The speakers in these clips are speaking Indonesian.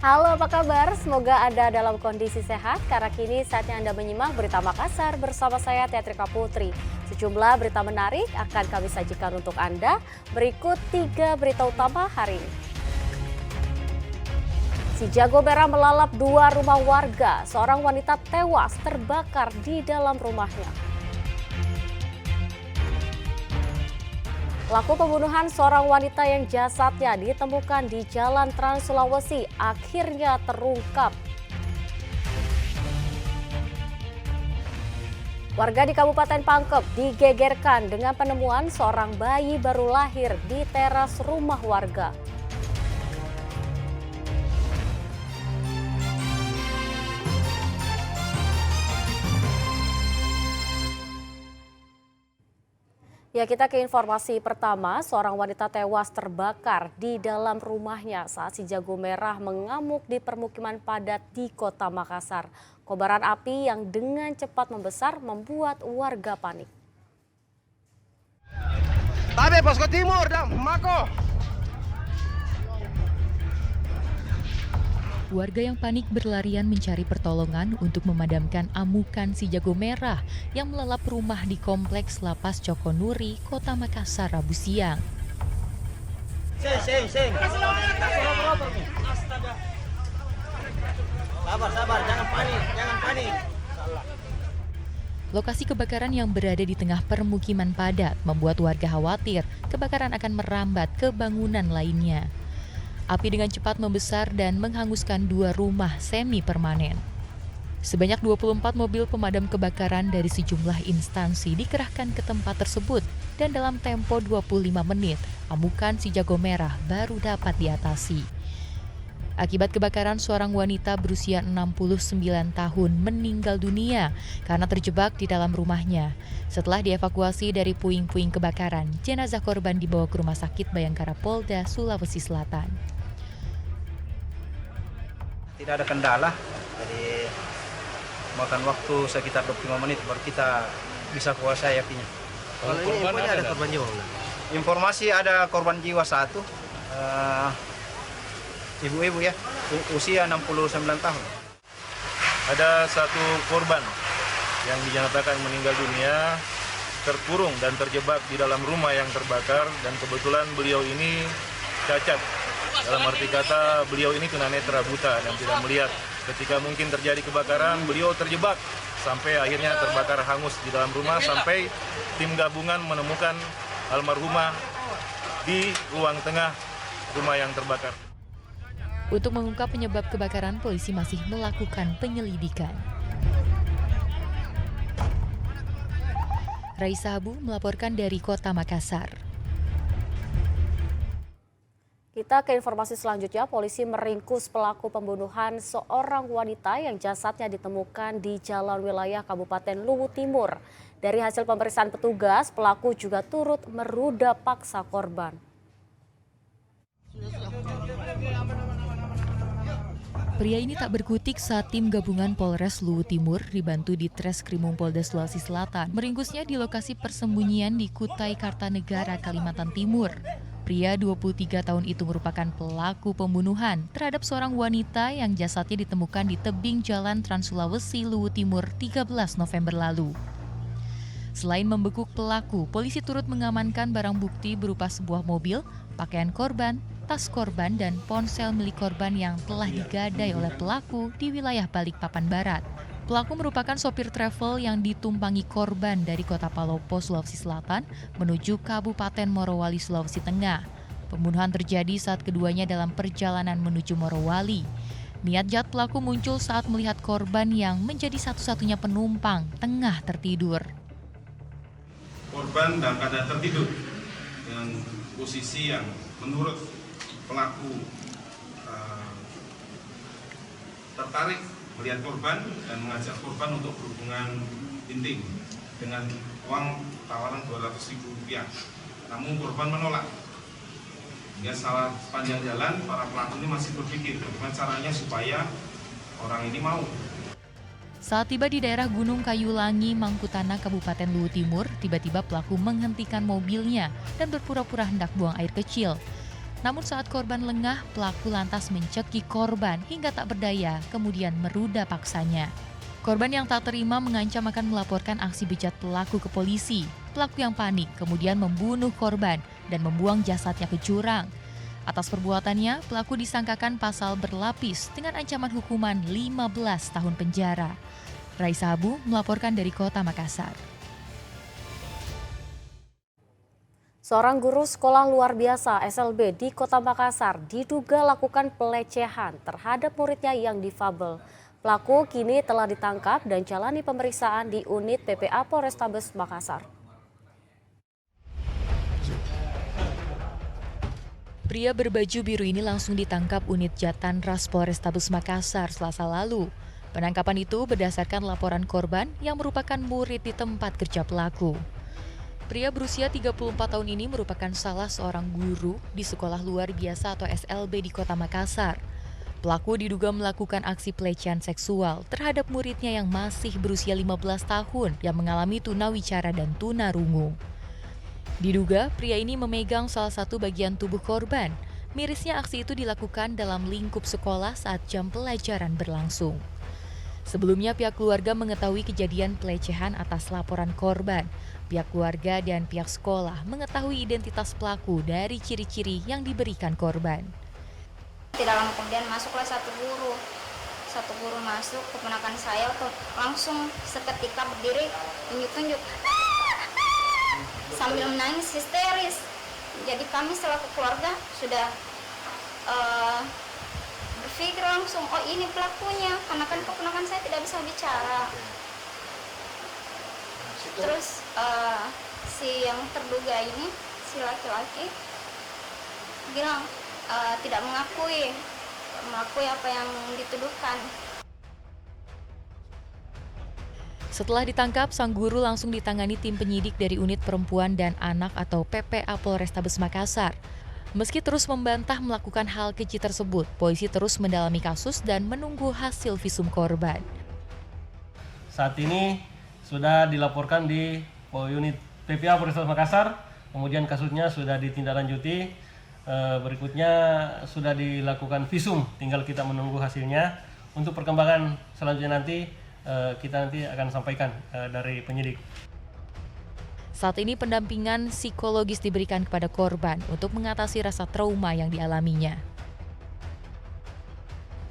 Halo, apa kabar? Semoga Anda dalam kondisi sehat, karena kini saatnya Anda menyimak Berita Makassar bersama saya Teatrika Putri. Sejumlah berita menarik akan kami sajikan untuk Anda. Berikut 3 berita utama hari ini. Si jago merah melalap 2 rumah warga, seorang wanita tewas terbakar di dalam rumahnya. Pelaku pembunuhan seorang wanita yang jasadnya ditemukan di Jalan Trans Sulawesi akhirnya terungkap. Warga di Kabupaten Pangkep digegerkan dengan penemuan seorang bayi baru lahir di teras rumah warga. Ya, kita ke informasi pertama. Seorang wanita tewas terbakar di dalam rumahnya saat si jago merah mengamuk di permukiman padat di Kota Makassar. Kobaran api yang dengan cepat membesar membuat warga panik. Tabe Posko Timur dan Mako. Warga yang panik berlarian mencari pertolongan untuk memadamkan amukan si jago merah yang melalap rumah di Kompleks Lapas Cokonuri, Kota Makassar, Rabu siang. Sabar, jangan panik. Lokasi kebakaran yang berada di tengah permukiman padat membuat warga khawatir kebakaran akan merambat ke bangunan lainnya. Api dengan cepat membesar dan menghanguskan 2 rumah semi permanen. Sebanyak 24 mobil pemadam kebakaran dari sejumlah instansi dikerahkan ke tempat tersebut dan dalam tempo 25 menit, amukan si jago merah baru dapat diatasi. Akibat kebakaran, seorang wanita berusia 69 tahun meninggal dunia karena terjebak di dalam rumahnya. Setelah dievakuasi dari puing-puing kebakaran, jenazah korban dibawa ke Rumah Sakit Bayangkara Polda, Sulawesi Selatan. Tidak ada kendala, jadi makan waktu sekitar 25 menit baru kita bisa kuasai apinya. Kalau ini infonya ada korban jiwa? Informasi ada korban jiwa 1, ibu-ibu ya, usia 69 tahun. Ada 1 korban yang dinyatakan meninggal dunia, terkurung dan terjebak di dalam rumah yang terbakar, dan kebetulan beliau ini cacat. Dalam arti kata beliau ini tunanetra, buta dan tidak melihat. Ketika mungkin terjadi kebakaran, beliau terjebak sampai akhirnya terbakar hangus di dalam rumah, sampai tim gabungan menemukan almarhumah di ruang tengah rumah yang terbakar. Untuk mengungkap penyebab kebakaran, polisi masih melakukan penyelidikan. Raisa Habu melaporkan dari Kota Makassar. Kita ke informasi selanjutnya. Polisi meringkus pelaku pembunuhan seorang wanita yang jasadnya ditemukan di jalan wilayah Kabupaten Luwu Timur. Dari hasil pemeriksaan petugas, pelaku juga turut meruda paksa korban. Pria ini tak berkutik saat tim gabungan Polres Luwu Timur dibantu di Treskrimum Polda Sulawesi Selatan meringkusnya di lokasi persembunyian di Kutai Kartanegara, Kalimantan Timur. Pria 23 tahun itu merupakan pelaku pembunuhan terhadap seorang wanita yang jasadnya ditemukan di tebing Jalan Trans Sulawesi, Luwu Timur 13 November lalu. Selain membekuk pelaku, polisi turut mengamankan barang bukti berupa sebuah mobil, pakaian korban, tas korban, dan ponsel milik korban yang telah digadai oleh pelaku di wilayah Balikpapan Barat. Pelaku merupakan sopir travel yang ditumpangi korban dari Kota Palopo, Sulawesi Selatan, menuju Kabupaten Morowali, Sulawesi Tengah. Pembunuhan terjadi saat keduanya dalam perjalanan menuju Morowali. Niat jahat pelaku muncul saat melihat korban yang menjadi satu-satunya penumpang tengah tertidur. Korban dalam keadaan tertidur dengan posisi yang menurut pelaku tertarik melihat korban dan mengajak korban untuk berhubungan intim dengan uang tawaran Rp200.000. Namun korban menolak. Hingga sepanjang jalan para pelaku ini masih berpikir bagaimana caranya supaya orang ini mau. Saat tiba di daerah Gunung Kayulangi, Mangkutana, Kabupaten Luwu Timur, tiba-tiba pelaku menghentikan mobilnya dan berpura-pura hendak buang air kecil. Namun saat korban lengah, pelaku lantas mencekik korban hingga tak berdaya, kemudian meruda paksanya. Korban yang tak terima mengancam akan melaporkan aksi bejat pelaku ke polisi. Pelaku yang panik kemudian membunuh korban dan membuang jasadnya ke jurang. Atas perbuatannya, pelaku disangkakan pasal berlapis dengan ancaman hukuman 15 tahun penjara. Raisa Abu melaporkan dari Kota Makassar. Seorang guru sekolah luar biasa SLB di Kota Makassar diduga lakukan pelecehan terhadap muridnya yang difabel. Pelaku kini telah ditangkap dan jalani pemeriksaan di unit PPA Polrestabes Makassar. Pria berbaju biru ini langsung ditangkap unit Jatanras Polrestabes Makassar Selasa lalu. Penangkapan itu berdasarkan laporan korban yang merupakan murid di tempat kerja pelaku. Pria berusia 34 tahun ini merupakan salah seorang guru di sekolah luar biasa atau SLB di Kota Makassar. Pelaku diduga melakukan aksi pelecehan seksual terhadap muridnya yang masih berusia 15 tahun yang mengalami tunawicara dan tunarungu. Diduga pria ini memegang salah satu bagian tubuh korban. Mirisnya aksi itu dilakukan dalam lingkup sekolah saat jam pelajaran berlangsung. Sebelumnya pihak keluarga mengetahui kejadian pelecehan atas laporan korban. Pihak keluarga dan pihak sekolah mengetahui identitas pelaku dari ciri-ciri yang diberikan korban. Tidak lama kemudian masuklah satu guru masuk, keponakan saya langsung seketika berdiri tunjuk-tunjuk sambil menangis histeris. Jadi kami selaku keluarga sudah berpikir langsung, oh ini pelakunya, karena kan keponakan saya tidak bisa bicara. Terus si yang terduga ini, si laki-laki bilang tidak mengakui apa yang dituduhkan. Setelah ditangkap, sang guru langsung ditangani tim penyidik dari Unit Perempuan dan Anak atau PPA Polrestabes Makassar. Meski terus membantah melakukan hal keji tersebut, polisi terus mendalami kasus dan menunggu hasil visum korban. Saat ini sudah dilaporkan di unit PPA Polrestabes Makassar, kemudian kasusnya sudah ditindaklanjuti. Berikutnya sudah dilakukan visum, tinggal kita menunggu hasilnya. Untuk perkembangan selanjutnya nanti kita akan sampaikan dari penyidik. Saat ini pendampingan psikologis diberikan kepada korban untuk mengatasi rasa trauma yang dialaminya.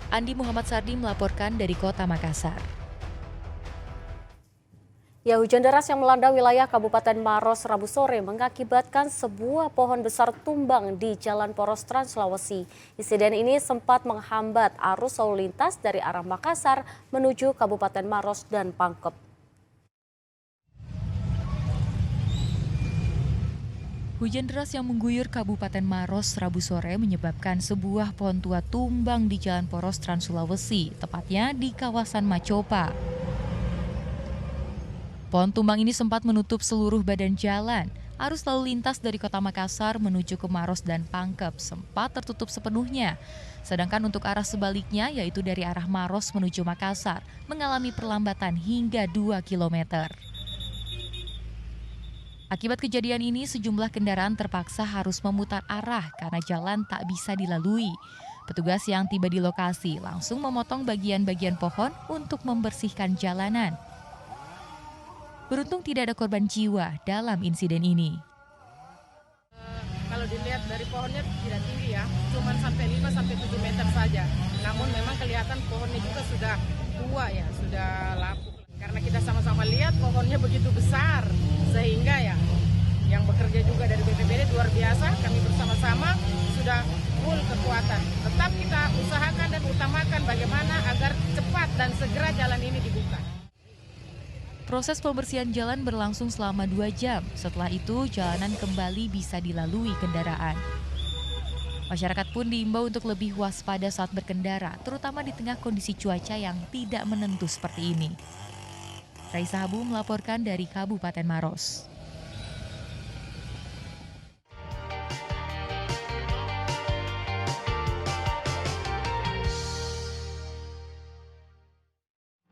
Andi Muhammad Sardi melaporkan dari Kota Makassar. Ya, hujan deras yang melanda wilayah Kabupaten Maros Rabu sore mengakibatkan sebuah pohon besar tumbang di Jalan Poros Trans Sulawesi. Insiden ini sempat menghambat arus lalu lintas dari arah Makassar menuju Kabupaten Maros dan Pangkep. Hujan deras yang mengguyur Kabupaten Maros Rabu sore menyebabkan sebuah pohon tua tumbang di Jalan Poros Trans Sulawesi, tepatnya di kawasan Macopa. Pohon tumbang ini sempat menutup seluruh badan jalan. Arus lalu lintas dari Kota Makassar menuju ke Maros dan Pangkep sempat tertutup sepenuhnya. Sedangkan untuk arah sebaliknya, yaitu dari arah Maros menuju Makassar, mengalami perlambatan hingga 2 km. Akibat kejadian ini, sejumlah kendaraan terpaksa harus memutar arah karena jalan tak bisa dilalui. Petugas yang tiba di lokasi langsung memotong bagian-bagian pohon untuk membersihkan jalanan. Beruntung tidak ada korban jiwa dalam insiden ini. Kalau dilihat dari pohonnya tidak tinggi ya, cuma sampai 5-7 meter saja. Namun memang kelihatan pohonnya juga sudah tua ya, sudah lapuk. Karena kita sama-sama lihat pohonnya begitu besar, sehingga ya yang bekerja juga dari BPBD luar biasa, kami bersama-sama sudah full kekuatan. Tetap kita usahakan dan utamakan bagaimana agar cepat dan segera jalan ini dibuka. Proses pembersihan jalan berlangsung selama 2 jam. Setelah itu, jalanan kembali bisa dilalui kendaraan. Masyarakat pun diimbau untuk lebih waspada saat berkendara, terutama di tengah kondisi cuaca yang tidak menentu seperti ini. Raisa Abu melaporkan dari Kabupaten Maros.